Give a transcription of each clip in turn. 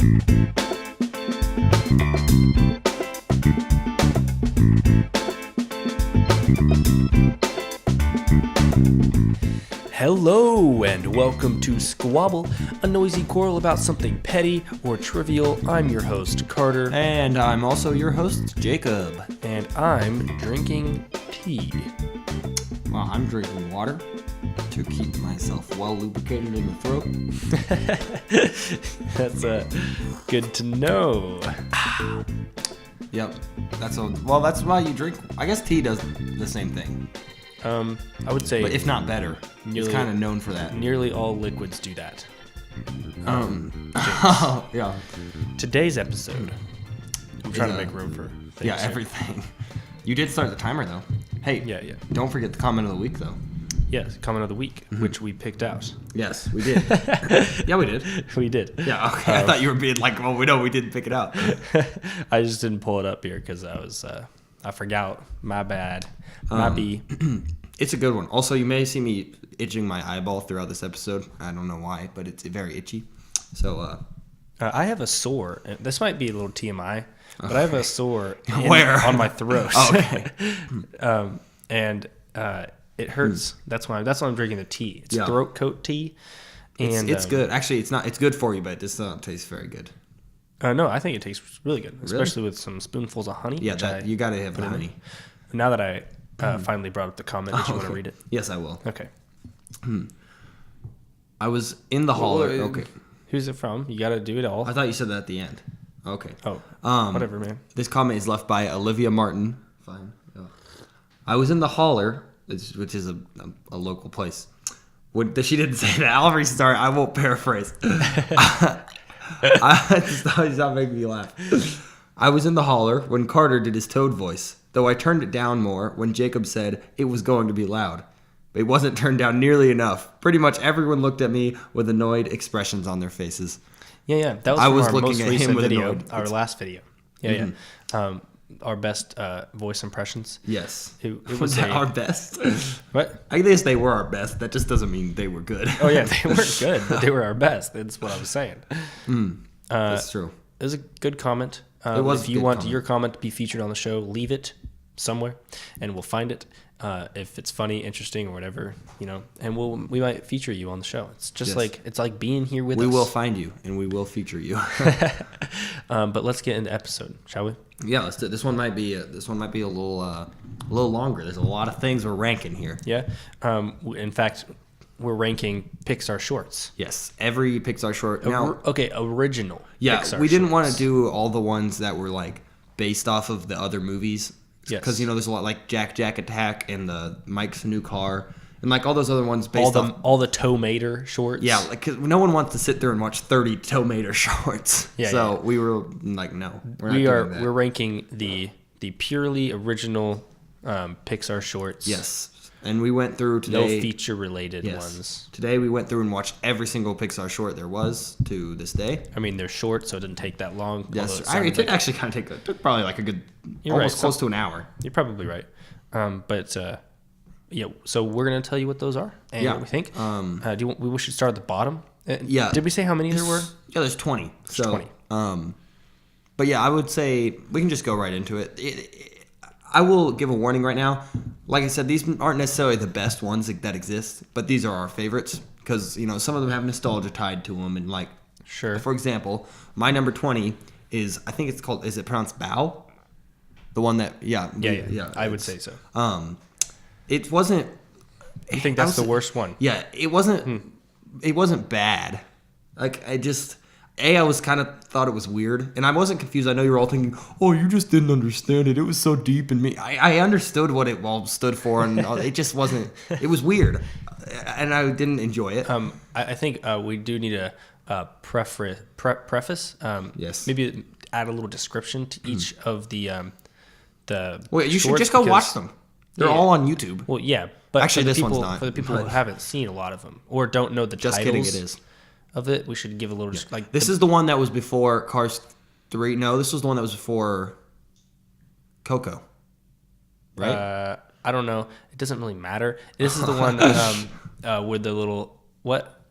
Hello and welcome to Squabble, a noisy quarrel about something petty or trivial. I'm your host, Carter. And I'm also your host, Jacob. And I'm drinking tea. Well, I'm drinking water to keep myself well lubricated in the throat. That's good to know. Yep. That's why you drink. I guess tea does the same thing. I would say, but if not better. It's kind of known for that. Nearly all liquids do that. Yeah. Today's episode, I'm trying to make room for things. Yeah, everything. You did start the timer, though. Hey, yeah. Don't forget the comment of the week, though. Yes, comment of the week, which we picked out. Yes, we did. Yeah, we did. We did. Yeah, okay. I thought you were being like, well, we didn't pick it out. I just didn't pull it up here because I forgot. My bad. It's a good one. Also, you may see me itching my eyeball throughout this episode. I don't know why, but it's very itchy. So, I have a sore. This might be a little TMI, but I have a sore on my throat. Oh, okay. And it hurts. That's why I'm drinking the tea. It's throat coat tea. And it's good. Actually, it's not. It's good for you, but it does not taste very good. No, I think it tastes really good, especially with some spoonfuls of honey. Yeah, you got to have honey. Now that I finally brought up the comment, did you want to read it? Yes, I will. Okay. I was in the hall. Okay. Who's it from? You got to do it all. I thought you said that at the end. Okay. Oh. Whatever, man. This comment is left by Olivia Martin. Fine. Oh. I was in the holler, which is a local place. She didn't say that. I'll restart. I won't paraphrase. Stop making me laugh. I was in the holler when Carter did his Toad voice, though I turned it down more when Jacob said it was going to be loud. It wasn't turned down nearly enough. Pretty much everyone looked at me with annoyed expressions on their faces. Yeah. That was I was our looking most at recent him with video, annoyed. our last video. Yeah. Our best voice impressions. Yes. It was that our best? What? I guess they were our best. That just doesn't mean they were good. Oh, yeah. They weren't good, but they were our best. That's what I was saying. That's true. It was a good comment. It was if you want your comment to be featured on the show, leave it somewhere, and we'll find it. If it's funny, interesting, or whatever, and we might feature you on the show. It's just it's like being here with us. We will find you, and we will feature you. But let's get into the episode, shall we? Yeah, let's do it. This one might be a little longer. There's a lot of things we're ranking here. Yeah. In fact, we're ranking Pixar shorts. Yes, every Pixar short. Original. Yeah, Pixar we didn't shorts. want to do all the ones that were like based off of the other movies. Yes. Because there's a lot like Jack Attack and the Mike's New Car and like all those other ones based off all the Tomater shorts. Yeah, like 'cause no one wants to sit there and watch 30 Tomater shorts. Yeah. So we were like, no, we're not doing that. We're ranking the purely original Pixar shorts. Yes. And we went through today. No feature related ones. Today we went through and watched every single Pixar short there was to this day. I mean, they're short, so it didn't take that long. Yes, it did actually kind of took probably like a good, almost close to an hour. You're probably right. So we're gonna tell you what those are and what we think. We should start at the bottom. Yeah. Did we say how many there were? Yeah, there's 20. There's 20. But yeah, I would say we can just go right into it. I will give a warning right now. Like I said, these aren't necessarily the best ones that exist, but these are our favorites because some of them have nostalgia tied to them, and like, sure. For example, my number 20 is I think it's called. Is it pronounced Bao? The one that yeah. I would say so. It wasn't. You think that's the worst one? Yeah, it wasn't. It wasn't bad. Like I was kind of thought it was weird, and I wasn't confused. I know you were all thinking, "Oh, you just didn't understand it. It was so deep in me." I understood what it all stood for, and it just wasn't. It was weird, and I didn't enjoy it. I think we do need a preface. Yes. Maybe add a little description to each of the. Wait, you should just go watch them. They're all on YouTube. Well, yeah, but actually, this one's not. For the people who haven't seen a lot of them or don't know the just titles. Just kidding, it is. Of it, we should give a little this is the one that was before Cars 3. No, this was the one that was before Coco. Right? I don't know. It doesn't really matter. This is the one with the little what?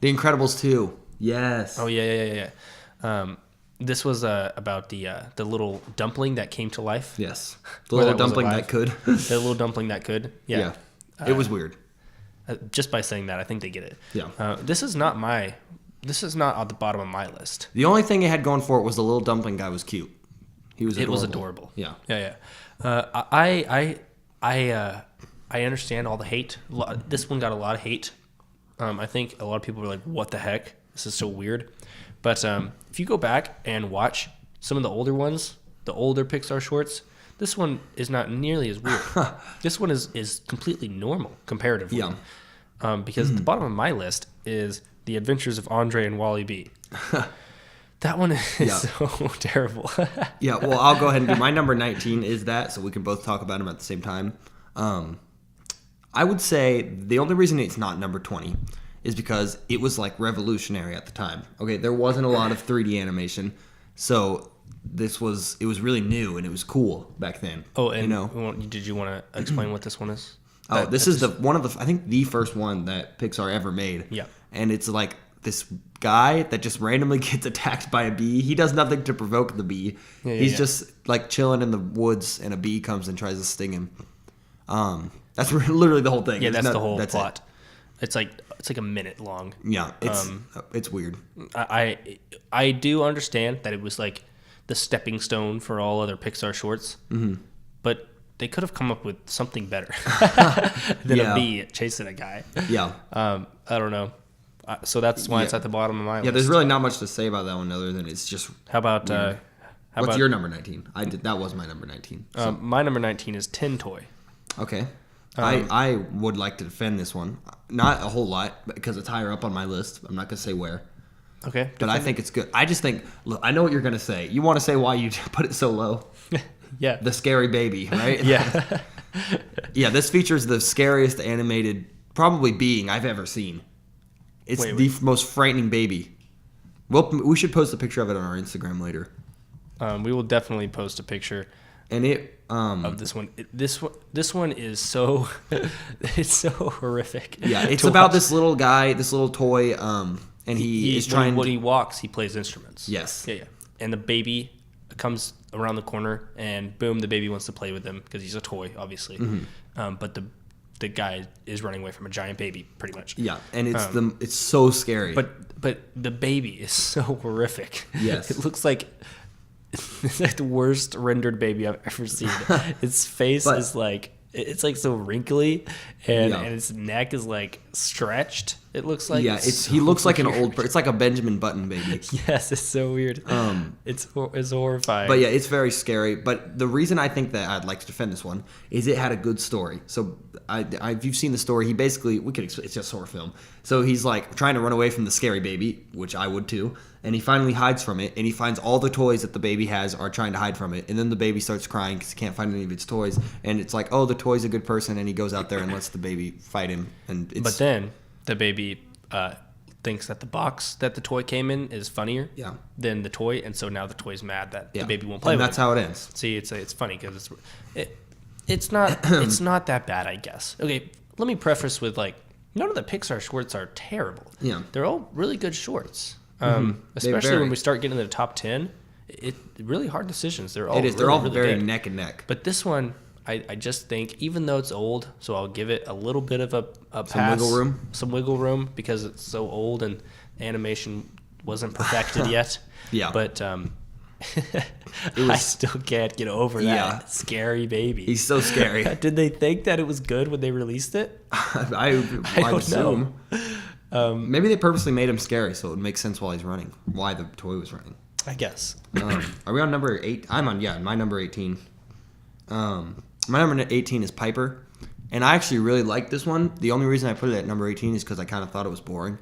The Incredibles 2. Yes. Oh yeah. This was about the little dumpling that came to life. Yes, the little dumpling that could. The little dumpling that could. Yeah. It was weird. Just by saying that, I think they get it. Yeah. This is not at the bottom of my list. The only thing it had going for it was the little dumpling guy was cute. He was adorable. It was adorable. Yeah. I understand all the hate. This one got a lot of hate. I think a lot of people were like, "What the heck? This is so weird." But if you go back and watch some of the older ones, the older Pixar shorts, this one is not nearly as weird. This one is completely normal comparatively. Yeah. Because at the bottom of my list is The Adventures of Andre and Wally B. That one is so terrible. Yeah, well, I'll go ahead and do my number 19 is that, so we can both talk about them at the same time. I would say the only reason it's not number 20 is because it was like revolutionary at the time. Okay, there wasn't a lot of 3D animation, so it was really new and it was cool back then. Oh, and did you want to explain what this one is? This is I think the first one that Pixar ever made. Yeah. And it's like this guy that just randomly gets attacked by a bee. He does nothing to provoke the bee. He's just like chilling in the woods and a bee comes and tries to sting him. That's literally the whole thing. Yeah, that's the whole plot. It's like a minute long. Yeah, it's weird. I do understand that it was like the stepping stone for all other Pixar shorts, but they could have come up with something better than a bee chasing a guy. Yeah. I don't know. So that's why it's at the bottom of my list. Yeah, there's really not much to say about that one other than it's just. How about what's your number 19? That was my number 19. So. My number 19 is Tin Toy. Okay. I would like to defend this one. Not a whole lot because it's higher up on my list. I'm not going to say where. Okay. But I think it's good. I just think, look, I know what you're going to say. You want to say why you put it so low? Yeah. The scary baby, right? Yeah. Yeah, this features the scariest animated, probably being I've ever seen. It's the most frightening baby. Well, we should post a picture of it on our Instagram later. We will definitely post a picture. And of this one. This one is so it's so horrific. Yeah, it's about this little guy, this little toy, and he is trying. When he walks, he plays instruments. Yes. Yeah. And the baby comes around the corner, and boom, the baby wants to play with him because he's a toy, obviously. But the guy is running away from a giant baby, pretty much. Yeah, and it's so scary. But the baby is so horrific. Yes. It looks like it's like the worst rendered baby I've ever seen. Its face is like it's like so wrinkly, and its neck is like stretched. It looks like he looks like an old. It's like a Benjamin Button baby. Yes, it's so weird. It's horrifying. But yeah, it's very scary. But the reason I think that I'd like to defend this one is it had a good story. So if you've seen the story, he basically it's just a horror film. So he's like trying to run away from the scary baby, which I would too. And he finally hides from it, and he finds all the toys that the baby has are trying to hide from it. And then the baby starts crying because he can't find any of its toys. And it's like, oh, the toy's a good person, and he goes out there and lets the baby fight him. But then the baby thinks that the box that the toy came in is funnier than the toy, and so now the toy's mad that the baby won't play with him. And that's how it ends. See, it's funny because it's not that bad, I guess. Okay, let me preface with like none of the Pixar shorts are terrible. Yeah, they're all really good shorts. Especially when we start getting to the top 10, really hard decisions. They're all they're all really very good. neck and neck. But this one, I just think, even though it's old, so I'll give it a little bit of a pass. Some wiggle room because it's so old and animation wasn't perfected yet. Yeah. But I still can't get over that scary baby. He's so scary. Did they think that it was good when they released it? I don't assume. Maybe they purposely made him scary so it would make sense while he's running, why the toy was running. I guess. Are we on number 8? I'm on, my number 18. My number 18 is Piper, and I actually really like this one. The only reason I put it at number 18 is because I kind of thought it was boring.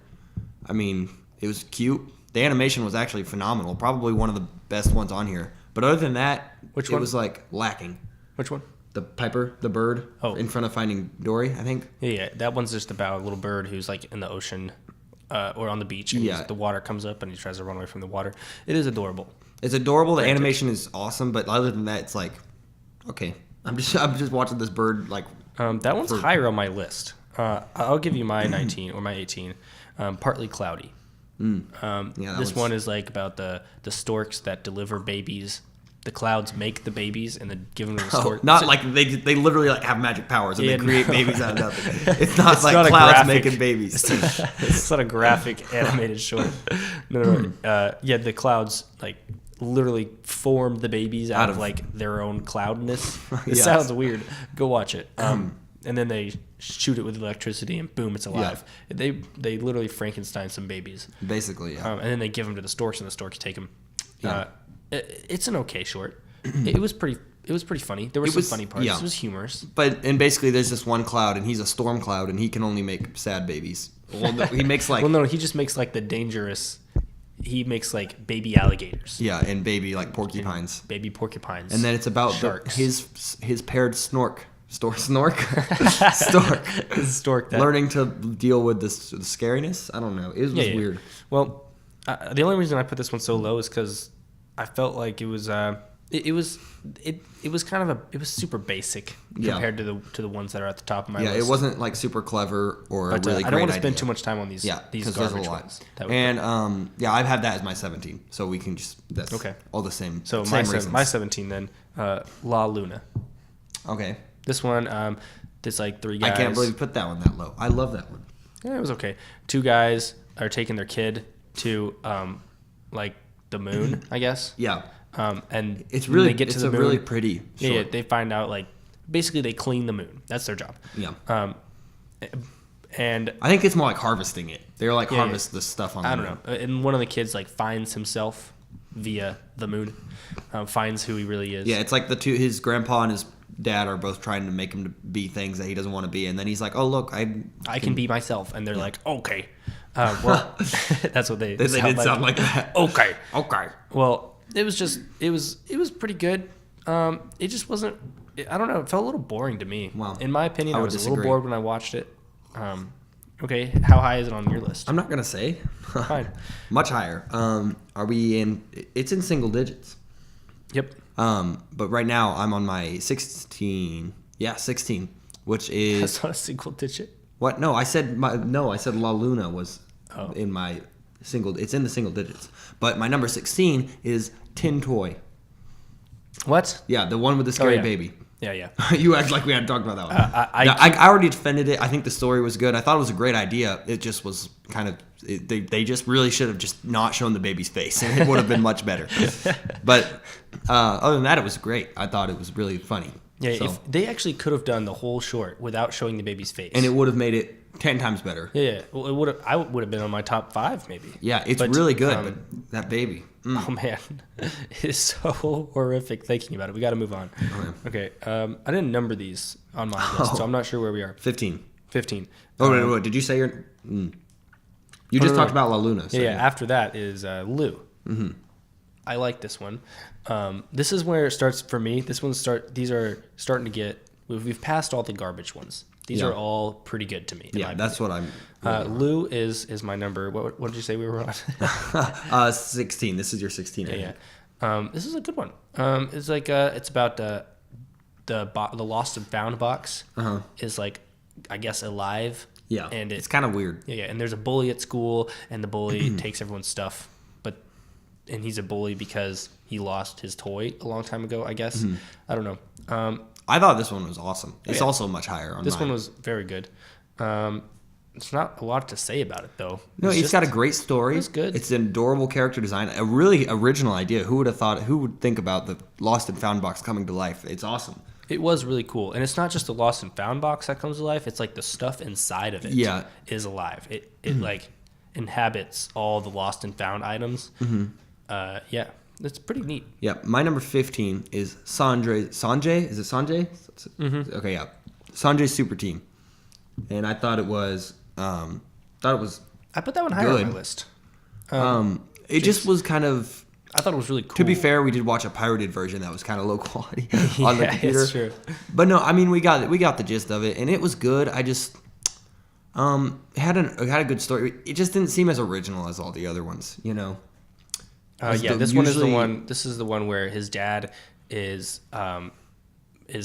I mean, it was cute. The animation was actually phenomenal, probably one of the best ones on here. But other than that, it was like lacking. Which one? The Piper, the bird, in front of Finding Dory, I think. Yeah, that one's just about a little bird who's like in the ocean or on the beach, and the water comes up and he tries to run away from the water. It is adorable. It's adorable. The animation is awesome, but other than that, it's like, okay, I'm just watching this bird like. That one's higher on my list. I'll give you my 19 or my 18. Partly Cloudy. Yeah, This one is like about the storks that deliver babies. The clouds make the babies and then give them to the stork. Not like they literally like have magic powers and they create babies out of nothing. It's not like not clouds making babies. It's not a graphic animated short. No. Yeah, the clouds like literally form the babies out of like their own cloudness. It sounds weird. Go watch it. And then they shoot it with electricity and boom, it's alive. Yeah. They literally Frankenstein some babies. Basically, yeah. And then they give them to the storks and the storks take them. Yeah. It's an okay short. It was pretty funny. There were some funny parts. Yeah. It was humorous. And basically there's this one cloud and he's a storm cloud and he can only make sad babies. Well, he makes like... well, no, he just makes like the dangerous... He makes like baby alligators. Yeah, and baby like porcupines. And baby porcupines. And then it's about his paired snork. Stork. Stork that learning to deal with the scariness. I don't know. It was weird. Well, the only reason I put this one so low is because I felt like it was it was super basic compared to the ones that are at the top of my list. Yeah, it wasn't like super clever or a really great idea. I don't want to spend too much time on these garbage ones. And I've had that as my 17, so we can just all the same. So same my 17 then, La Luna. Okay. This one, there's like 3 guys. I can't believe you put that one that low. I love that one. Yeah, it was okay. 2 guys are taking their kid to like the moon, I guess. Yeah. And it's really they get to the moon, really pretty short. Yeah, they find out like basically they clean the moon. That's their job. Yeah. And I think it's more like harvesting it. They're like harvest the stuff on the moon. I don't know. And one of the kids like finds himself via the moon, finds who he really is. Yeah, it's like his grandpa and his dad are both trying to make him to be things that he doesn't want to be, and then he's like, "Oh look, I can be myself," and they're like, "Okay." Well, that's what they did sound like that. Okay. Well, it was pretty good. It just wasn't. I don't know. It felt a little boring to me. Wow. In my opinion, I was disagree. a little bored when I watched it. Okay, how high is it on your list? I'm not gonna say. Fine. Much higher. Are we in? It's in single digits. Yep. But right now I'm on my 16. Yeah, 16, which is... That's not a single digit. What? No, I said La Luna was in my single... It's in the single digits. But my number 16 is Tin Toy. What? Yeah, the one with the scary baby. Yeah. You act like we hadn't talked about that one. I already defended it. I think the story was good. I thought it was a great idea. It just was kind of... They just really should have just not shown the baby's face, and it would have been much better. But other than that, it was great. I thought it was really funny. Yeah, so. If they actually could have done the whole short without showing the baby's face, and it would have made it 10 times better. Yeah. Well, it would have. I would have been on my top 5 maybe. Yeah, it's really good. But that baby. Oh man, it's so horrific thinking about it. We got to move on. Okay. I didn't number these on my list, so I'm not sure where we are. 15. Oh wait. Did you say your? You just talked about La Luna. So yeah. After that is Lou. Mm-hmm. I like this one. This is where it starts for me. These are starting to get. We've passed all the garbage ones. These are all pretty good to me. Yeah, that's what I'm. Lou is my number. What did you say we were on? 16. This is your 16. Yeah. This is a good one. It's like it's about the lost and found box. Is like I guess alive. Yeah, and it's kind of weird. Yeah, and there's a bully at school, and the bully takes everyone's stuff, and he's a bully because he lost his toy a long time ago, I guess. I don't know. I thought this one was awesome. It's also much higher on this one was very good. It's not a lot to say about it, though. No, it's got a great story. It's good. It's an adorable character design. A really original idea. Who would think about the lost and found box coming to life? It's awesome. It was really cool. And it's not just the lost and found box that comes to life. It's like the stuff inside of it is alive. It like inhabits all the lost and found items. Yeah, it's pretty neat. Yeah, my number 15 is Sanjay. Is it Sanjay? Okay, yeah. Sanjay's Super Team. And I thought it was... I put that one higher on my list. It just was kind of... I thought it was really cool. To be fair, we did watch a pirated version that was kind of low quality on the computer. It's true. But no, I mean we got the gist of it, and it was good. I just it had a good story. It just didn't seem as original as all the other ones, you know. This one is the one. This is the one where his dad is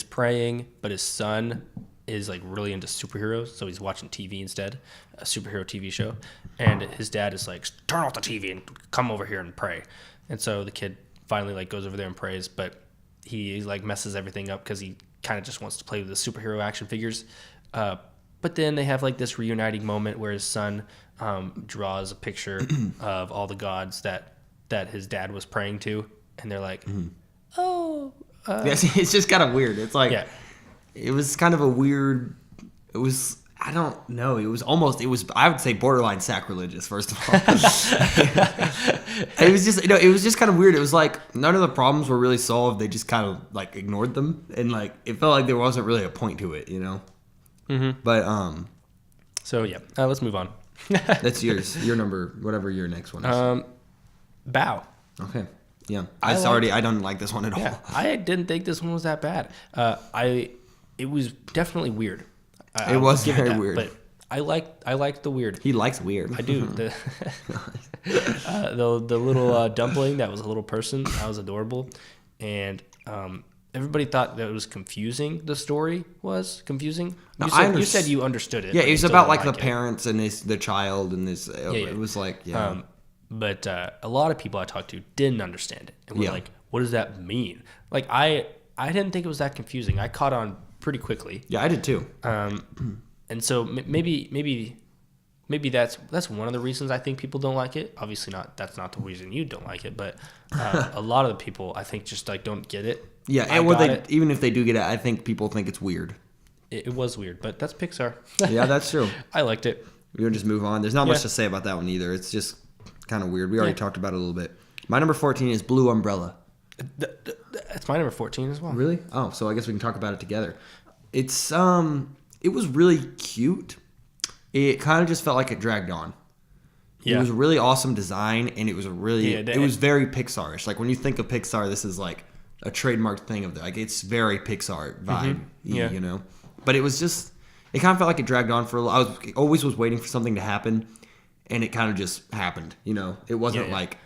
praying, but his son is like really into superheroes, so he's watching TV instead, a superhero TV show, and his dad is like, turn off the TV and come over here and pray. And so the kid finally like goes over there and prays, but he like messes everything up because he kind of just wants to play with the superhero action figures. But then they have like this reuniting moment where his son draws a picture of all the gods that his dad was praying to, and they're like, oh. Yes, it's just kind of weird. It's like, Yeah. it was kind of a weird, it was, I don't know, it was, I would say borderline sacrilegious, first of all. It was just, it was just kind of weird. It was like, none of the problems were really solved. They just kind of like ignored them. And like, it felt like there wasn't really a point to it, Mm-hmm. But, So yeah, let's move on. that's yours, your number, whatever your next one is. Bow. Okay. Yeah. I I don't like this one at all. Yeah, I didn't think this one was that bad. It was definitely weird. It was give very that, weird. but I liked the weird. He likes weird. I do. The little dumpling that was a little person, that was adorable, and everybody thought that it was confusing. The story was confusing. You said you understood it. Yeah, but it was you about still like didn't the parents and the child and this. Yeah. It was like But a lot of people I talked to didn't understand it and were like, "What does that mean?" Like I didn't think it was that confusing. I caught on pretty quickly. Yeah, I did too. And so maybe that's one of the reasons I think people don't like it. Obviously not. That's not the reason you don't like it. But a lot of the people I think just like don't get it. Yeah, and even if they do get it, I think people think it's weird. It was weird, but that's Pixar. Yeah, that's true. I liked it. We can just move on. There's not much to say about that one either. It's just kind of weird. We already talked about it a little bit. My number 14 is Blue Umbrella. That's my number 14 as well. Really? Oh, so I guess we can talk about it together. It's it was really cute. It kind of just felt like it dragged on. Yeah. It was a really awesome design, and it was it was very Pixar-ish. Like when you think of Pixar, this is like a trademark thing of like it's very Pixar vibe, you know. But it was just, it kind of felt like it dragged on for a little. I always was waiting for something to happen, and it kind of just happened. It wasn't like.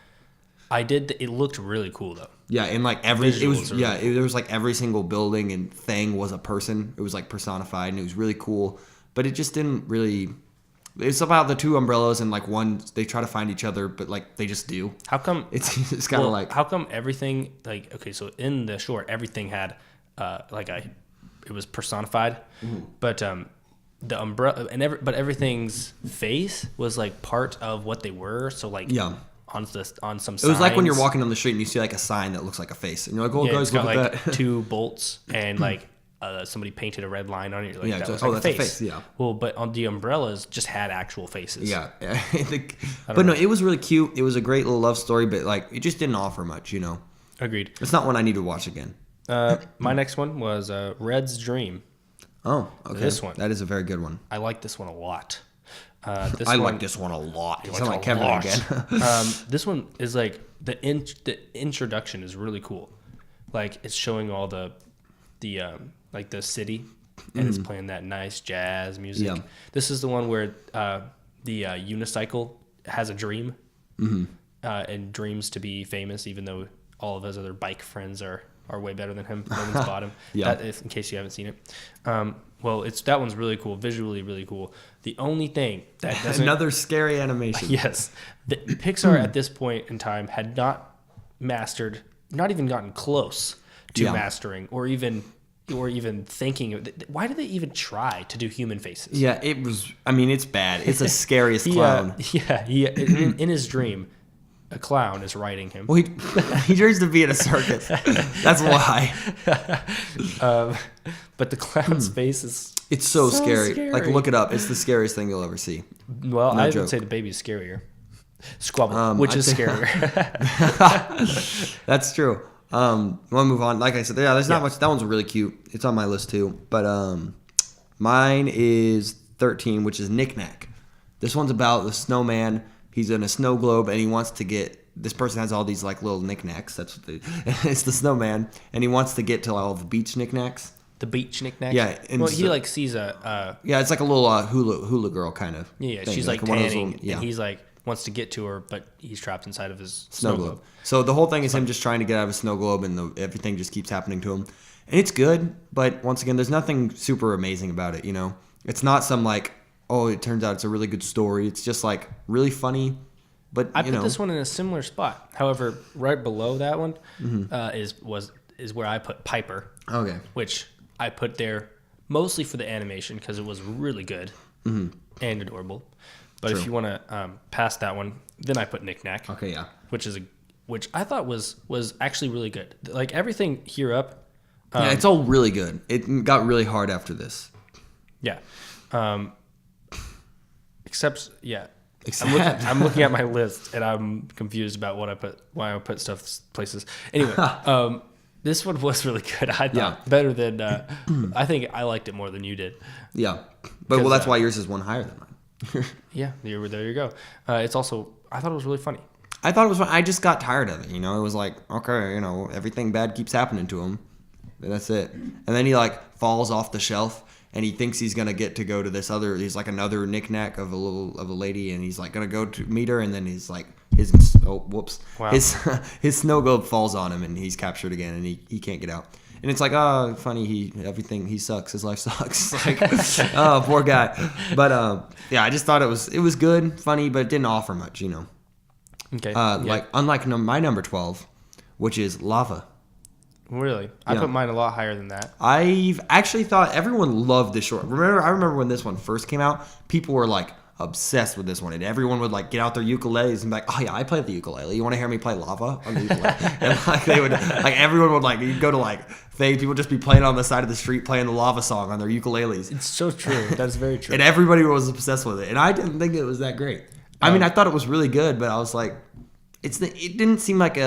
It looked really cool though. Yeah, and like there was like every single building and thing was a person. It was like personified, and it was really cool. But it just didn't really. It's about the two umbrellas and like one. They try to find each other, but like they just do. How come it's kind of like? How come everything like okay? So in the short, everything had it was personified, but the umbrella but everything's face was like part of what they were. So like on some signs. It was like when you're walking down the street and you see like a sign that looks like a face, and you're like, "Oh, guys, look at that!" Two bolts and like somebody painted a red line on it. Like, that's a face. Yeah. Well, but on the umbrellas just had actual faces. Yeah. But no, it was really cute. It was a great little love story, but like it just didn't offer much. Agreed. It's not one I need to watch again. My next one was Red's Dream. Oh, okay. This one. That is a very good one. I like this one a lot. Like this one a lot. You sound like Kevin again. This one is like the introduction is really cool. Like it's showing all the like the city, and it's playing that nice jazz music. Yeah. This is the one where the unicycle has a dream and dreams to be famous, even though all of his other bike friends are way better than him. No one's bought him. That is, in case you haven't seen it. Well, that one's really cool, visually really cool. The only thing that doesn't... Another scary animation. Yes. Pixar at this point in time had not mastered, not even gotten close to mastering or even thinking of it. Why did they even try to do human faces? Yeah, it was... I mean, it's bad. It's the scariest clown. In his dream... A clown is riding him. Well, he dreams to be in a circus. That's why. But the clown's face is... It's so scary. Like, look it up. It's the scariest thing you'll ever see. Well, I would say the baby's scarier. Squabble, which is scarier. That's true. We'll move on. Like I said, there's not much. That one's really cute. It's on my list, too. But mine is 13, which is Knick Knack. This one's about the snowman. He's in a snow globe, and he wants to get... This person has all these like little knickknacks. That's what it's the snowman, and he wants to get to all the beach knickknacks. The beach knickknacks? Yeah. And well, he like sees a... yeah, it's like a little hula girl kind of. Yeah, thing. she's like tanning, and he's like wants to get to her, but he's trapped inside of his Snow globe. So the whole thing is him just trying to get out of his snow globe, and everything just keeps happening to him. And it's good, but once again, there's nothing super amazing about it, you know? It's not some like, oh, it turns out it's a really good story. It's just like really funny, but I put this one in a similar spot. However, right below that one is where I put Piper. Okay. Which I put there mostly for the animation because it was really good and adorable. But if you want to pass that one, then I put Knick Knack. Okay, yeah. Which I thought was actually really good. Like everything here up. Yeah, it's all really good. It got really hard after this. Yeah. Except. I'm looking at my list and I'm confused about why I put stuff places. Anyway, this one was really good. I thought better than. I think I liked it more than you did. Yeah, but that's why yours is one higher than mine. Yeah, there you go. It's also. I thought it was really funny. I thought it was fun. I just got tired of it. You know, it was like, okay, you know, everything bad keeps happening to him. That's it. And then he like falls off the shelf. And he thinks he's gonna get to go to this other. He's like another knickknack of a lady, and he's like gonna go to meet her, and then he's like his snow globe falls on him, and he's captured again, and he can't get out. And it's like, oh, funny, he sucks, his life sucks. Like, oh, poor guy. But yeah, I just thought it was good, funny, but it didn't offer much, you know. Okay. Like unlike my number 12, which is Lava. Really? I put mine a lot higher than that. I've actually thought everyone loved this short. I remember when this one first came out, people were like obsessed with this one, and everyone would like get out their ukuleles and be like, "Oh yeah, I play the ukulele. You want to hear me play Lava on the ukulele?" And like they would, like everyone would like, you'd go to like people would just be playing on the side of the street playing the Lava song on their ukuleles. It's so true. That's very true. And everybody was obsessed with it, and I didn't think it was that great. I mean, I thought it was really good, but I was like, it didn't seem like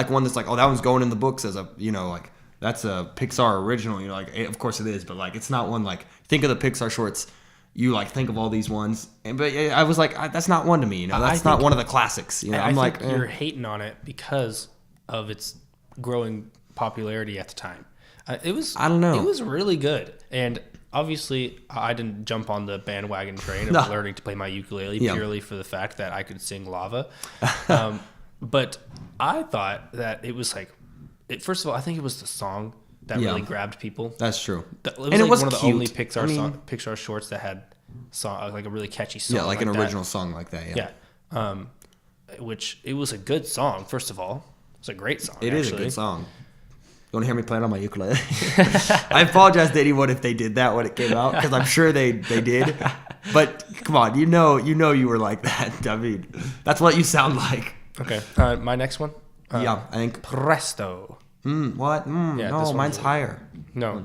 one that's like, oh, that one's going in the books as a, you know, like that's a Pixar original, you know, like of course it is, but like it's not one like, think of the Pixar shorts, you like think of all these ones, but I was like, that's not one to me, you know, that's not one of the classics, you know. I think you're hating on it because of its growing popularity at the time. It was, I don't know, it was really good, and obviously I didn't jump on the bandwagon train of learning to play my ukulele purely for the fact that I could sing Lava. But I thought that it was like, first of all, I think it was the song that really grabbed people. That's true. It was one of the only Pixar shorts that had like a really catchy song. Yeah, like an original song like that. Yeah. Which it was a good song. First of all, it's a great song. It is a good song. You want to hear me play it on my ukulele? I apologize to anyone if they did that when it came out, because I'm sure they did. But come on, you know you were like that. I mean, that's what you sound like. Okay. My next one. I think Presto. What? Yeah, no, mine's higher. No.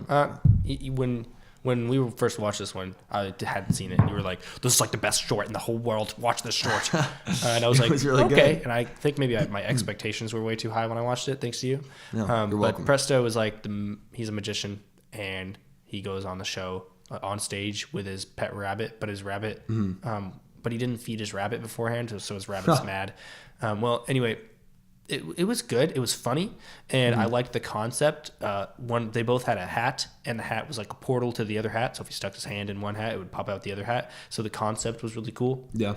When we first watched this one, I hadn't seen it, and you were like, "This is like the best short in the whole world. Watch this short." And I was like, really "Okay." Good. And I think maybe my expectations were way too high when I watched it. Thanks to you. No, you're welcome. But Presto is like he's a magician, and he goes on the show on stage with his pet rabbit, but his rabbit, but he didn't feed his rabbit beforehand, so his rabbit's mad. Well, anyway. It was good. It was funny, and I liked the concept. They both had a hat, and the hat was like a portal to the other hat. So if he stuck his hand in one hat, it would pop out the other hat. So the concept was really cool. Yeah.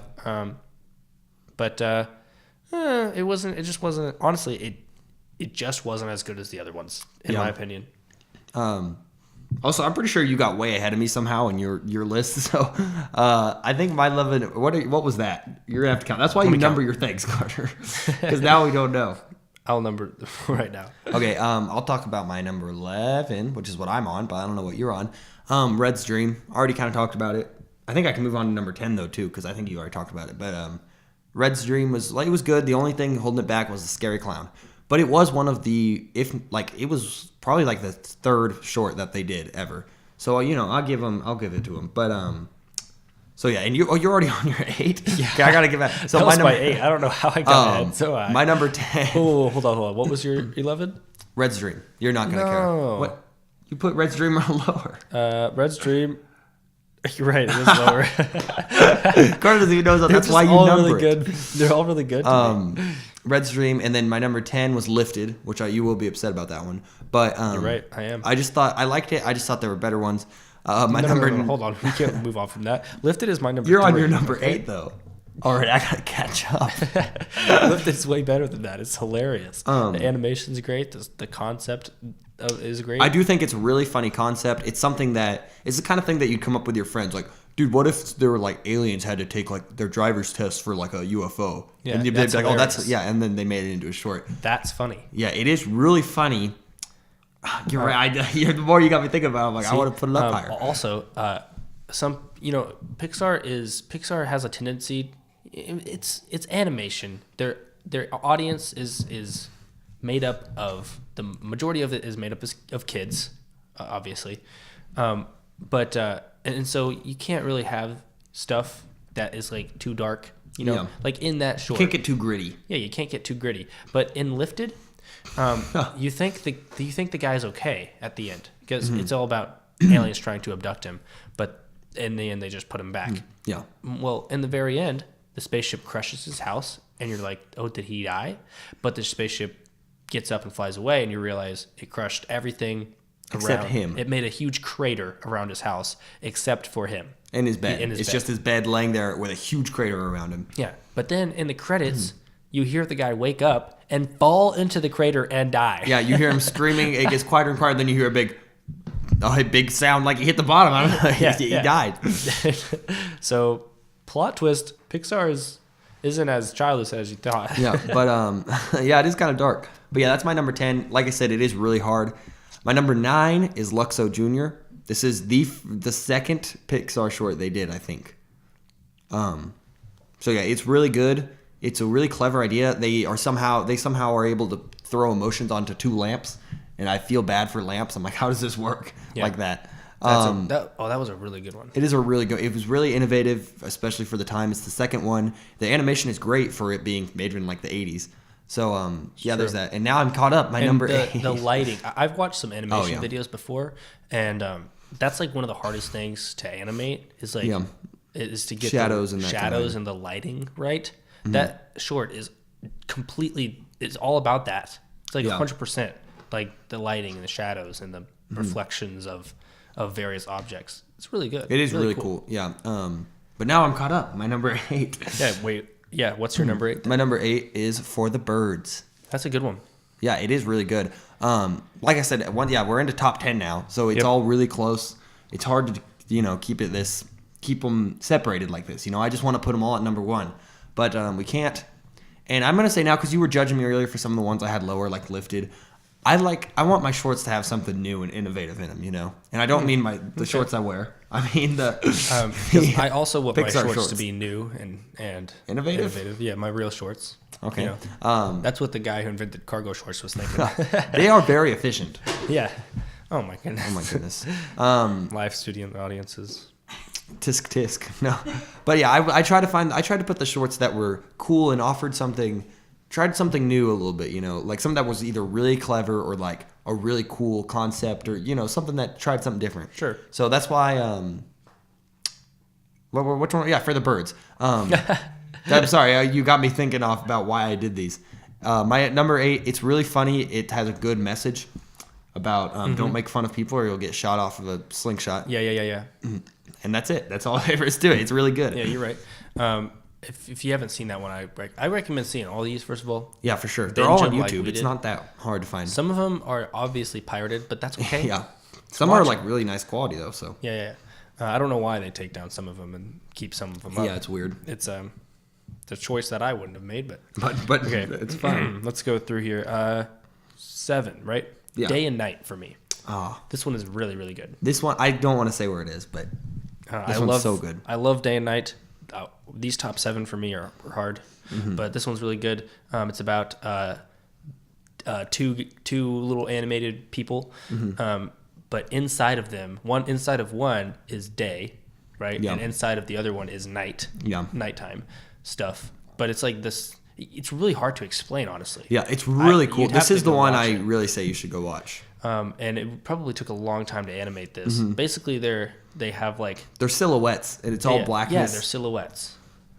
But it wasn't. It just wasn't. Honestly, it just wasn't as good as the other ones, in my opinion. Also, I'm pretty sure you got way ahead of me somehow in your list. So I think my 11. What was that? You're gonna have to count. That's why you number your things, Carter. Because now we don't know. I'll number right now. Okay. I'll talk about my number 11, which is what I'm on, but I don't know what you're on. Red's Dream. Already kind of talked about it. I think I can move on to number 10 though too, because I think you already talked about it. But Red's Dream was good. The only thing holding it back was the scary clown. But it was one of it was probably like the third short that they did ever. So, you know, I'll give it to them. But, so yeah, and you're already on your 8? Yeah. Okay, I got to give that. So that was my 8. I don't know how I got ahead. So my number 10. Oh, hold on. What was your 11? Red's Dream. You're not going to care. What? You put Red's Dream lower. Red's Dream. You're right. It is lower. Carter doesn't even know that. That's why you number really good. They're all really good to me. Red's Dream, and then my number 10 was Lifted, which you will be upset about that one. But you're right, I am. I just thought I liked it. I just thought there were better ones. No, hold on, we can't move on from that. Lifted is my number. You're 3, on your number 8 though. All right, I gotta catch up. Lifted's way better than that. It's hilarious. The animation's great. The concept is great. I do think it's a really funny concept. It's something that it's the kind of thing that you'd come up with your friends. Like, dude, what if there were like aliens had to take like their driver's test for like a UFO? Yeah, and they'd be that's like, oh, hilarious. that's yeah, and then they made it into a short. That's funny. Yeah, it is really funny. You're right. The more you got me thinking about it, I'm like, I want to put it up higher. Also, Pixar has a tendency. It's animation. Their audience is made up of the majority of it is made up of kids, obviously, but so you can't really have stuff that is like too dark. Like in that short, Can't get too gritty. Yeah, you can't get too gritty. But in Lifted, you think the guy's okay at the end because it's all about aliens trying to abduct him, but in the end they just put him back. Yeah. Well, in the very end, the spaceship crushes his house, and you're like, oh, did he die? But the spaceship gets up and flies away, and you realize it crushed everything Except around him. It made a huge crater around his house, except for him. In his bed. In his It's bed. just his bed laying there with a huge crater around him. Yeah, but then in the credits, you hear the guy wake up and fall into the crater and die. Yeah, you hear him screaming. It gets quieter and quieter. Then you hear a big sound like he hit the bottom. I don't know. He died. So, plot twist: Pixar isn't as childish as you thought. Yeah, but yeah, it is kind of dark. But yeah, that's my number 10. Like I said, it is really hard. My number 9 is Luxo Jr. This is the second Pixar short they did, I think. So yeah, it's really good. It's a really clever idea. They somehow are able to throw emotions onto 2 lamps, and I feel bad for lamps. I'm like, how does this work like that? That was a really good one. It is a really good. It was really innovative, especially for the time. It's the second one. The animation is great for it being made in like the 80s. So yeah, there's that. And now I'm caught up. My number 8. The lighting. I've watched some animation yeah. videos before, and that's like one of the hardest things to animate. Is like is to get shadows the and that shadows kind of and the lighting right. That short is completely. It's all about that. It's like 100%. Like the lighting and the shadows and the reflections of various objects. It's really good. It is really cool. Yeah. But now I'm caught up. My number 8. Yeah. Wait. Yeah. What's your number 8? My number 8 is For the Birds. That's a good one. Yeah, it is really good. Like I said, we're into top 10 now, so it's all really close. It's hard to keep them separated like this. I just want to put them all at number 1, but we can't. And I'm gonna say now, because you were judging me earlier for some of the ones I had lower, like Lifted. I want my shorts to have something new and innovative in them, And I don't mean the shorts I wear. I mean the. Because I also want Pixar my shorts shorts to be new and innovative. Yeah, my real shorts. Okay. That's what the guy who invented cargo shorts was thinking. They are very efficient. Yeah. Oh my goodness. Oh my goodness. Live studio audiences. Tisk. No. But yeah, I tried to put the shorts that were cool and offered tried something new a little bit, like something that was either really clever or like a really cool concept or, something that tried something different. Sure. So that's why, which one? Yeah, For the Birds. I'm sorry, you got me thinking off about why I did these. My number 8, it's really funny. It has a good message about don't make fun of people or you'll get shot off of a slingshot. Yeah. And that's it. That's all there is to it. It's really good. Yeah, you're right. If you haven't seen that one, I recommend seeing all these, first of all. Yeah, for sure. They're all on YouTube. It's did. not that hard to find. Some of them are obviously pirated, but that's okay. Yeah. Some are like really nice quality though, so. Yeah. I don't know why they take down some of them and keep some of them up. Yeah, it's weird. It's the choice that I wouldn't have made, but okay. It's fine. Let's go through here. 7, right? Yeah. Day and Night for me. Oh. This one is really, really good. This one, I don't want to say where it is, but this one's so good. I love Day and Night. These top 7 for me are hard, but this one's really good. It's about two little animated people, but inside of them, inside of one is day, right? Yeah. And inside of the other one is night, nighttime stuff. But it's like this. It's really hard to explain, honestly. Yeah, it's really cool. This is the one I it. really say you should go watch. And it probably took a long time to animate this. Basically, they have like they're silhouettes, and it's all blackness. Yeah, they're silhouettes.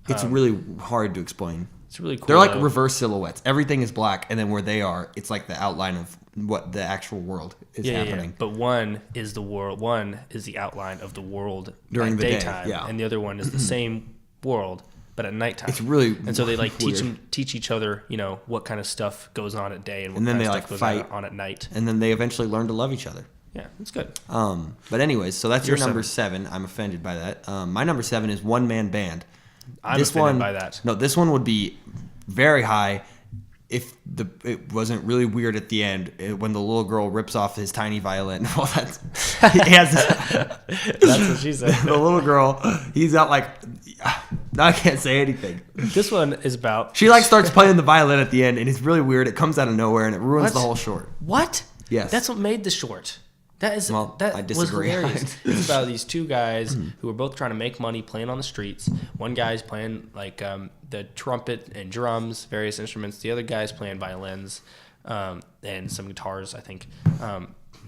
It's really hard to explain. It's really cool. They're like reverse silhouettes. Everything is black, and then where they are, it's like the outline of what the actual world is happening. Yeah. But one is the world. One is the outline of the world during the daytime, day. Yeah. And the other one is the same world, but but at nighttime. It's really and so they like weird. teach each other, you know, what kind of stuff goes on at day and what And then kind they of like stuff goes fight on at night. and then they eventually learn to love each other. Yeah, it's good. But anyways, so that's your Your number 7. I'm offended by that. My number 7 is One Man Band. I'm offended by that. No, this one would be very high if it wasn't really weird at the end when the little girl rips off his tiny violin. Well, That's what she said. The little girl, he's got like, I can't say anything. This one is about. She like starts playing the violin at the end, and it's really weird. It comes out of nowhere, and it ruins What? the whole short. What? Yes. That's what made the short. That is Well, that I was disagree. hilarious. It's about these two guys who are both trying to make money playing on the streets. One guy's playing like the trumpet and drums, various instruments. The other guy's playing violins and some guitars, I think.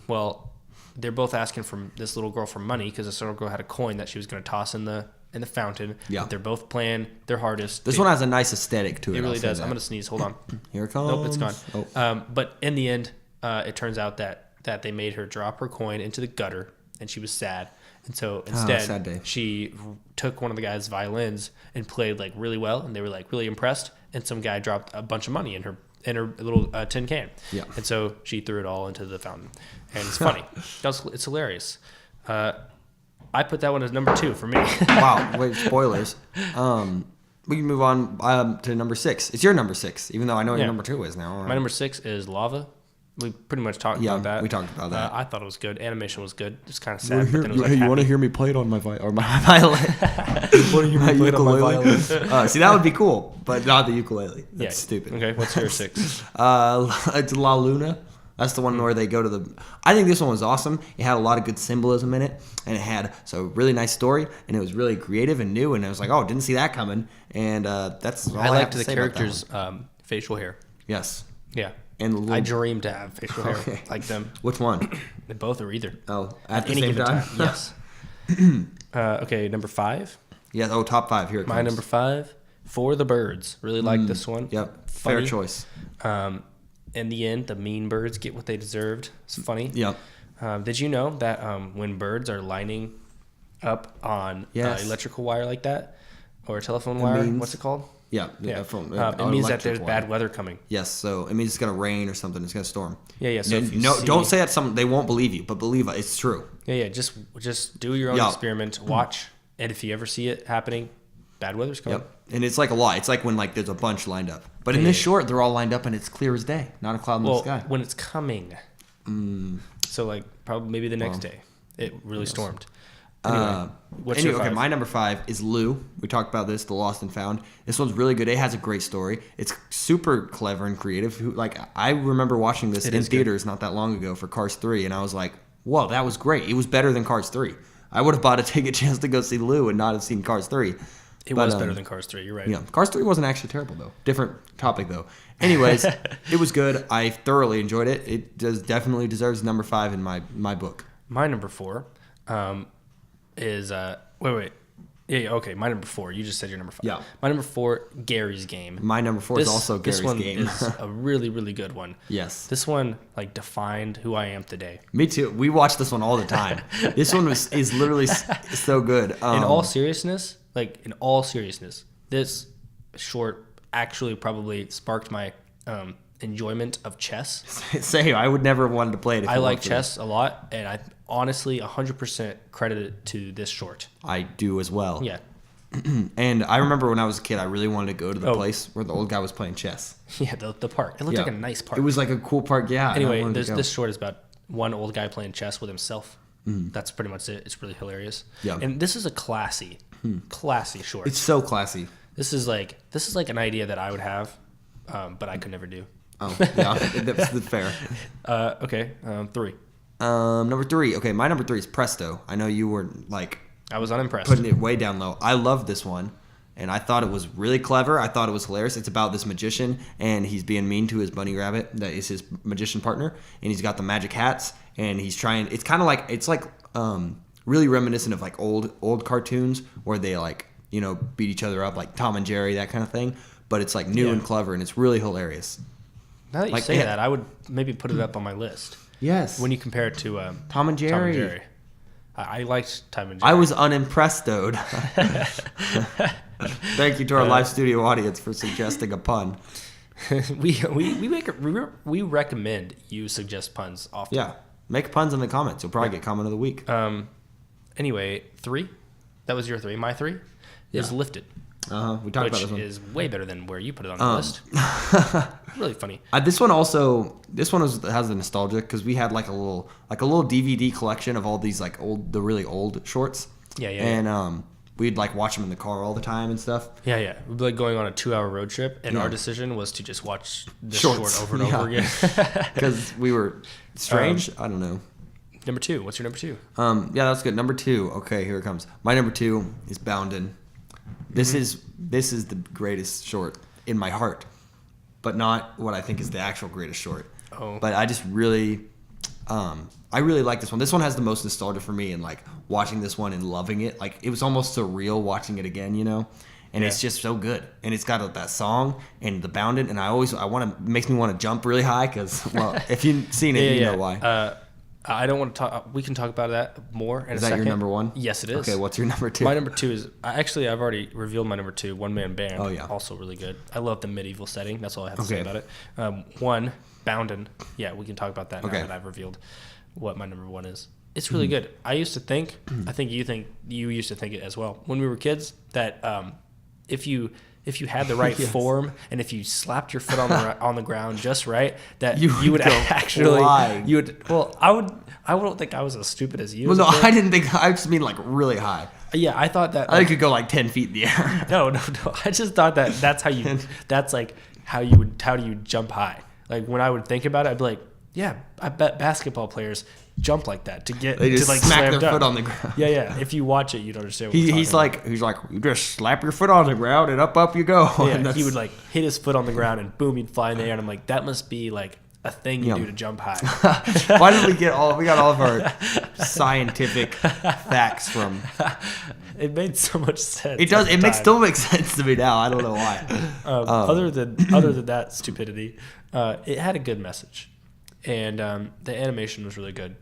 Well, they're both asking from this little girl for money because this little girl had a coin that she was going to toss in the fountain. Yeah. They're both playing their hardest. This one has a nice aesthetic to it. It really I'll say does. that. I'm going to sneeze. Hold on. Here it comes. Nope, it's gone. Oh. But in the end, it turns out that they made her drop her coin into the gutter, and she was sad. And so sad day. instead, she took one of the guy's violins and played like really well, and they were like really impressed. And some guy dropped a bunch of money in her little tin can. Yeah. And so she threw it all into the fountain, and it's funny. It's hilarious. I put that one as number 2 for me. Wow. Wait, spoilers. We can move on to number 6. It's your number 6, even though I know what your Yeah. number 2 is now. My number 6 is Lava. We pretty much talked about that. we talked about that. I thought it was good. Animation was good. It's kind of sad, but then it was like Hey, you want to happy. hear me play it on my violin? Why don't you play it on my violin? See, that would be cool, but not the ukulele. That's stupid. Okay, what's your 6? It's La Luna. That's the one where they go to the. I think this one was awesome. It had a lot of good symbolism in it, and it had a really nice story, and it was really creative and new. And I was like, oh, didn't see that coming. And that's all I have liked to the say about that characters' one. facial hair. Yes. Yeah. And the little, I dream to have facial hair Okay. like them. Which one? They both or either. Oh, at the Any same given time. Yes. Okay, number 5. Yeah. Oh, top 5 here. It My comes. number 5, For the Birds. Really like this one. Yep. Funny. Fair choice. In the end, the mean birds get what they deserved. It's funny. Yep. Did you know that when birds are lining up on Yes. electrical wire like that, or a telephone wire, means- what's it called? Yeah. It means that there's bad weather coming. Yes. So it means it's gonna rain or something. It's gonna storm. Yeah. So if you No, see- don't say that. They won't believe you, but believe it. It's true. Yeah. Just do your own Yeah. experiment. Watch, and if you ever see it happening, bad weather's coming. Yep. And it's like a lot. It's like when there's a bunch lined up. But in this short, they're all lined up and it's clear as day. Not a cloud in the Well, sky. when it's coming. So like probably maybe the next day, it really stormed. Anyway, what's your 5? Okay, my number 5 is Lou. We talked about this, The Lost and Found. This one's really good. It has a great story. It's super clever and creative. I remember watching this in theaters not that long ago for Cars 3, and I was like, whoa, that was great. It was better than Cars 3. I would have bought a ticket chance to go see Lou and not have seen Cars 3. It was better than Cars 3. You're right. Yeah, Cars 3 wasn't actually terrible, though. Different topic, though. Anyways, it was good. I thoroughly enjoyed it. It definitely deserves number 5 in my book. My number 4 is wait. Yeah, okay. My number 4. You just said your number 5. Yeah. My number 4, Gary's Game. My number 4 is also Gary's This one Game. is a really, really good one. Yes. This one like defined who I am today. Me too. We watch this one all the time. This one is literally so good. In all seriousness, this short actually probably sparked my enjoyment of chess. Same. I would never have wanted to play it. If I it like weren't for chess a lot, and I honestly 100% credit it to this short. this. I do as well. Yeah. And I remember when I was a kid, I really wanted to go to the Oh. place where the old guy was playing chess. Yeah, the park. It looked Yeah. like a nice park. It was like a cool park. Yeah. and I Anyway, wanted to go. this short is about one old guy playing chess with himself. That's pretty much it. It's really hilarious. Yeah. And this is a classy short. It's so classy. This is like an idea that I would have, but I could never do. Oh, yeah. That's fair. Okay, 3. Number 3. Okay, my number 3 is Presto. I know you were like I was unimpressed. putting it way down low. I love this one, and I thought it was really clever. I thought it was hilarious. It's about this magician, and he's being mean to his bunny rabbit that is his magician partner, and he's got the magic hats, and he's trying. It's kind of like really reminiscent of like old cartoons where they like beat each other up, like Tom and Jerry, that kind of thing. But it's like new and clever, and it's really hilarious. Now that you like, say yeah. that, I would maybe put it up on my list. Yes. When you compare it to Tom and Jerry. Tom and Jerry. I liked Tom and Jerry. I was unimpressed, dude. Thank you to our live studio audience for suggesting a pun. we recommend you suggest puns often. Yeah, make puns in the comments. You'll probably get comment of the week. Anyway, 3. That was your 3. My 3 is Lifted. We talked about this one. Which is way better than where you put it on the list. Really funny. This one has the nostalgia because we had like a little DVD collection of all these like the really old shorts. Yeah. And we'd like watch them in the car all the time and stuff. Yeah. We'd be like going on a 2-hour road trip, and our decision was to just watch this short over and over again. Because we were strange. I don't know. Number 2. What's your number 2? Yeah, that's good. Number 2. Okay, here it comes. My number 2 is Boundin'. This is the greatest short in my heart, but not what I think is the actual greatest short. Oh. But I just really, I really like this one. This one has the most nostalgia for me, and like watching this one and loving it. Like it was almost surreal watching it again, you know. And it's just so good, and it's got that song and the Boundin', and makes me want to jump really high because if you've seen it, you know why. I don't want to talk. We can talk about that more in a second. Is that your number 1? Yes, it is. Okay, what's your number 2? My number 2 is I've already revealed my number 2. One Man Band. Oh yeah, also really good. I love the medieval setting. That's all I have to say about it. 1 Boundin'. Yeah, we can talk about that now that I've revealed what my number 1 is. It's really good. I used to think. I think you used to think it as well when we were kids that if you had the right form and if you slapped your foot on the ground just right, that you would actually flying. You would. Well, I don't think I was as stupid as you. Well, no, I didn't think. I just mean like really high. Yeah, I thought that. I could go like 10 feet in the air. No. I just thought that's how you. That's like how do you jump high? Like when I would think about it, I'd be like, yeah, I bet basketball players jump like that to get they just to like smack their dunk. foot on the ground. Yeah. If you watch it, you'd understand. What he's like you just slap your foot on the ground and up you go. Yeah, he would like hit his foot on the ground and boom, he'd fly in the air. And I'm like, that must be like a thing you do to jump high. Why did we got all of our scientific facts from? It made so much sense. It does. Still makes sense to me now. I don't know why. Other than that stupidity, it had a good message, and the animation was really good.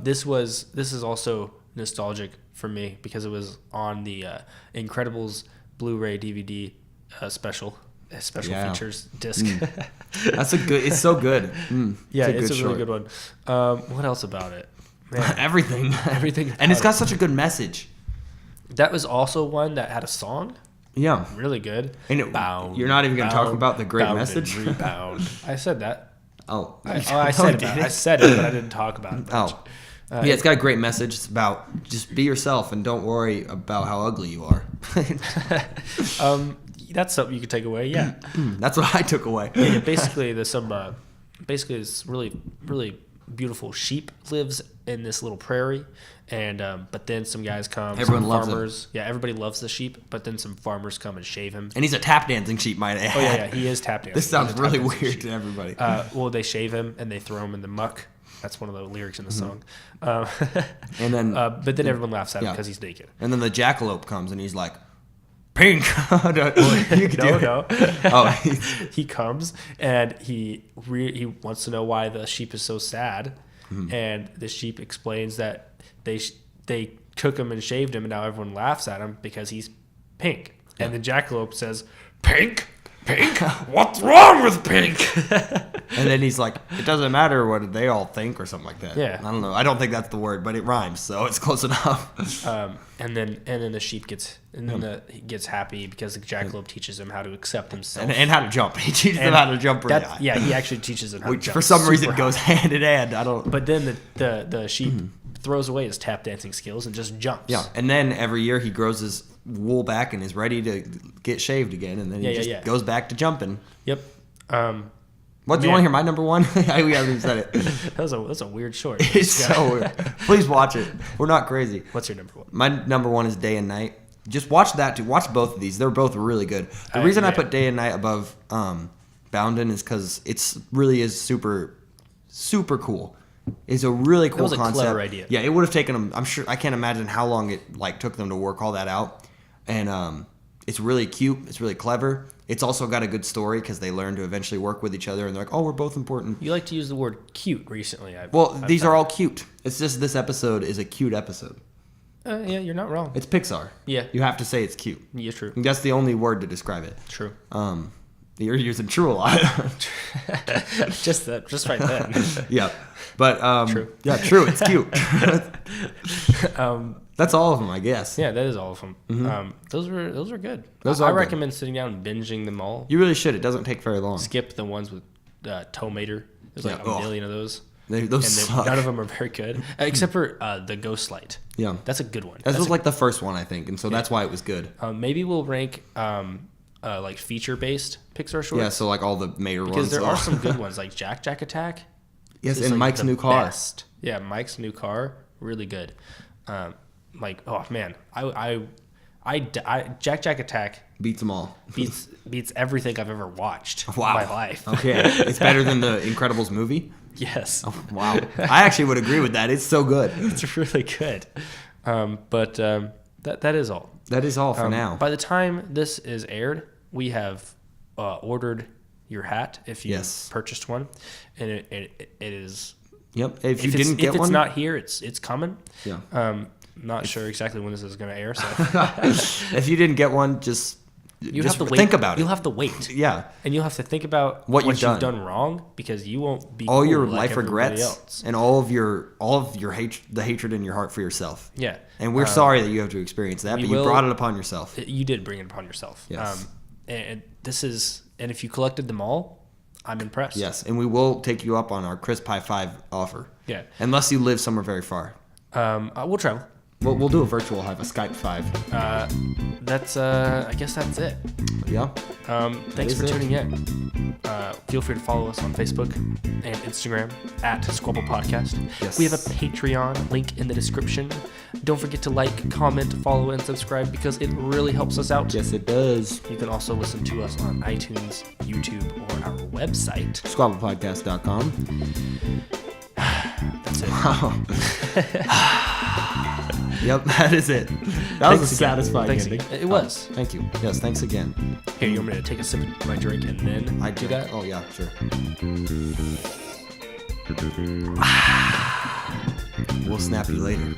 This is also nostalgic for me because it was on the Incredibles Blu-ray DVD special features disc. It's so good. It's a really good one. What else about it? Man, everything, and it's got such a good message. That was also one that had a song. Yeah, really good. And you're not even going to talk about the great message. Rebound. I said that. I said it, but I didn't talk about it. Yeah, it's got a great message. It's about just be yourself and don't worry about how ugly you are. That's something you could take away. Yeah, that's what I took away. Yeah, basically, this really, really beautiful sheep lives in this little prairie, and but then some guys come. Everyone loves farmers. Yeah, everybody loves the sheep, but then some farmers come and shave him. And he's a tap dancing sheep, might I add. Oh yeah, he is tap dancing. This sounds really weird to everybody. Well, they shave him and they throw him in the muck. That's one of the lyrics in the song. And then, but then everyone laughs at him because he's naked. And then the jackalope comes and he's like, "Pink." No. Oh, he comes and he wants to know why the sheep is so sad, and the sheep explains that they took him and shaved him, and now everyone laughs at him because he's pink. And the jackalope says, "Pink? Pink? What's wrong with pink?" And then he's like, "It doesn't matter what they all think," or something like that. Yeah. I don't know. I don't think that's the word, but it rhymes, so it's close enough. And then the sheep gets he gets happy because the jackalope teaches him how to accept himself and how to jump. He teaches them how to jump really high. Yeah, he actually teaches them how to jump. For some reason goes hand in hand. I don't. But then the sheep throws away his tap dancing skills and just jumps. Yeah, and then every year he grows his wool back and is ready to get shaved again, and then he just goes back to jumping. Yep. What do you want to hear? My number 1? We haven't even said it. That's a weird short. It's so weird. Please watch it. We're not crazy. What's your number 1? My number 1 is Day and Night. Just watch that too. Watch both of these. They're both really good. The reason I put Day and Night above Boundin' is because it's really is super, super cool. It's a really cool concept. It was a clever idea. Yeah, it would have taken them. I'm sure. I can't imagine how long it took them to work all that out. And it's really cute. It's really clever. It's also got a good story because they learn to eventually work with each other, and they're like, "Oh, we're both important." You like to use the word "cute" recently. These are all cute. It's just this episode is a cute episode. Yeah, you're not wrong. It's Pixar. Yeah. You have to say it's cute. Yeah, true. That's the only word to describe it. True. You're using true a lot. just right then. Yeah. But True. Yeah, true. It's cute. That's all of them, I guess. Yeah, that is all of them. Those are good. Those are I good. recommend sitting down and binging them all. You really should. It doesn't take very long. Skip the ones with tomato. There's like Yeah. a million of those. Those suck. None of them are very good, except for the Ghost Light. Yeah. That's a good one. That was like the first one, I think, and so that's why it was good. Maybe we'll rank like feature-based Pixar shorts. Yeah, so like all the major ones. Because there are some good ones, like Jack Attack. Yes, is and like Mike's the new car. best. Yeah, Mike's new car, really good. Like, oh man, Jack Attack Beats them all. beats everything I've ever watched Wow. in my life. Okay, it's better than the Incredibles movie. Yes. Oh, wow, I actually would agree with that. It's so good. It's really good. But that is all. That is all for now. By the time this is aired, we have ordered your hat if you Yes. purchased one, and it is. Yep. If you If didn't get it's one, not here, it's coming. yeah. Not sure exactly when this is going to air, so If you didn't get one, just have to wait. think about it. You'll have to wait, Yeah. and you'll have to think about What what you've you've done wrong, because you won't be All cool your like life everybody regrets else. and all of your hatred, the hatred in your heart for yourself. Yeah, And we're sorry that you have to experience that, but you will- brought it upon yourself. you did bring it upon yourself. Yes. And if you collected them all, I'm impressed. Yes, and we will take you up on our Crisp High 5 offer. Yeah. Unless you live somewhere very far. We'll travel. We'll do a virtual high, a Skype 5. That's I guess that's it. Yeah. Thanks is for it. tuning in. Feel free to follow us on Facebook and Instagram at Squabble Podcast. Yes. We have a Patreon link in the description. Don't forget to like, comment, follow, and subscribe because it really helps us out. Yes, it does. You can also listen to us on iTunes, YouTube, or our website. SquabblePodcast.com. That's it. Yep, that is it. That was a Thanks again. satisfying Thanks ending. again. It was. Thank you. Yes, thanks again. Here, you want me to take a sip of my drink and then I do drink. that? Oh, yeah, sure. We'll snap you later.